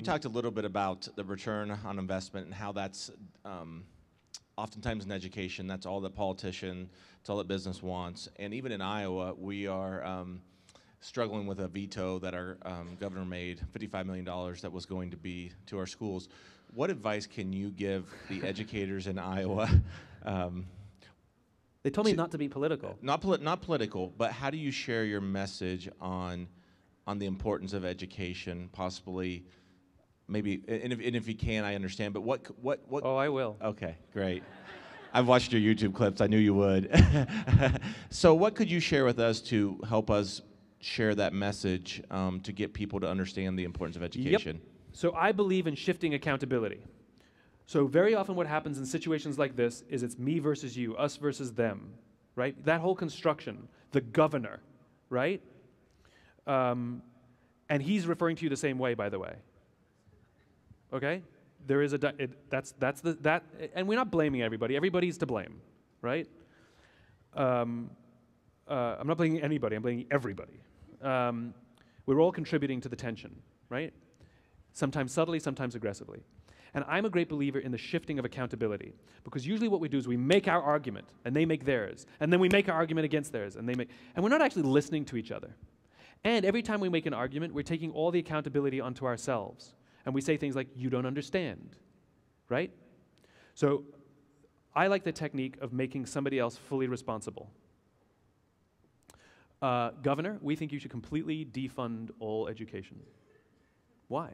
talked a little bit about the return on investment and how that's oftentimes in education, that's all that politician, it's all that business wants. And even in Iowa, we are struggling with a veto that our governor made, $55 million that was going to be to our schools. What advice can you give the educators in Iowa? They told me not to be political. Not political, but how do you share your message on the importance of education, possibly, maybe, and if you can, I understand, but what? Oh, I will. Okay, great. I've watched your YouTube clips, I knew you would. So what could you share with us to help us share that message to get people to understand the importance of education? Yep. So I believe in shifting accountability. So very often what happens in situations like this is it's me versus you, us versus them, right? That whole construction, the governor, right? And he's referring to you the same way, by the way. Okay? There is and we're not blaming everybody. Everybody's to blame, right? I'm not blaming anybody. I'm blaming everybody. We're all contributing to the tension, right? Sometimes subtly, sometimes aggressively. And I'm a great believer in the shifting of accountability, because usually what we do is we make our argument and they make theirs, and then we make our argument against theirs, and we're not actually listening to each other. And every time we make an argument, we're taking all the accountability onto ourselves. And we say things like, you don't understand, right? So I like the technique of making somebody else fully responsible. Governor, we think you should completely defund all education. Why?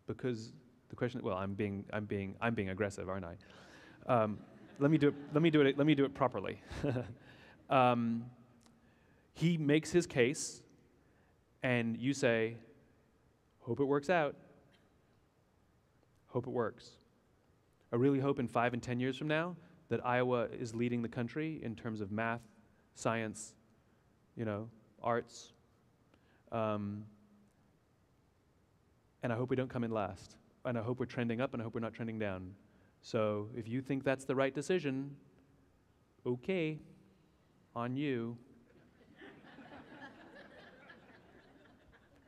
Because the question, well, I'm being aggressive, aren't I? Let me do it properly. He makes his case, and you say, hope it works out. Hope it works. I really hope in 5 and 10 years from now that Iowa is leading the country in terms of math, science, arts. And I hope we don't come in last. And I hope we're trending up, and I hope we're not trending down. So if you think that's the right decision, okay, on you.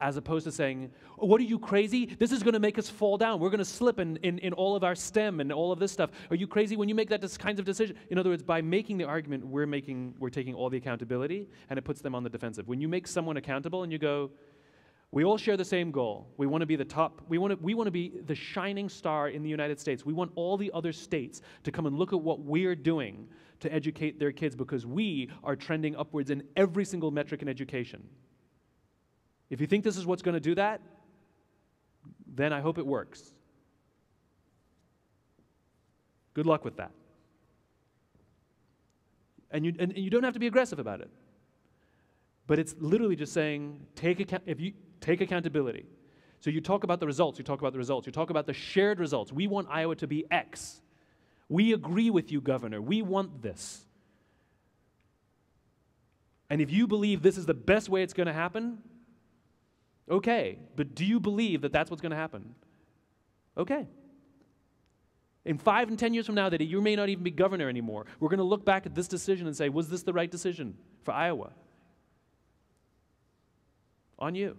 As opposed to saying, oh, what are you, crazy? This is going to make us fall down. We're going to slip in all of our STEM and all of this stuff. Are you crazy when you make that kinds of decision? In other words, by making the argument, we're taking all the accountability, and it puts them on the defensive. When you make someone accountable and you go, we all share the same goal. We want to be the top. We want to be the shining star in the United States. We want all the other states to come and look at what we're doing to educate their kids, because we are trending upwards in every single metric in education. If you think this is what's going to do that, then I hope it works. Good luck with that. And you don't have to be aggressive about it. But it's literally just saying, take accountability. So you talk about the results, you talk about the shared results. We want Iowa to be X. We agree with you, Governor. We want this. And if you believe this is the best way it's going to happen, okay. But do you believe that that's what's going to happen? Okay. In 5 and 10 years from now, that you may not even be governor anymore, we're going to look back at this decision and say, was this the right decision for Iowa? On you.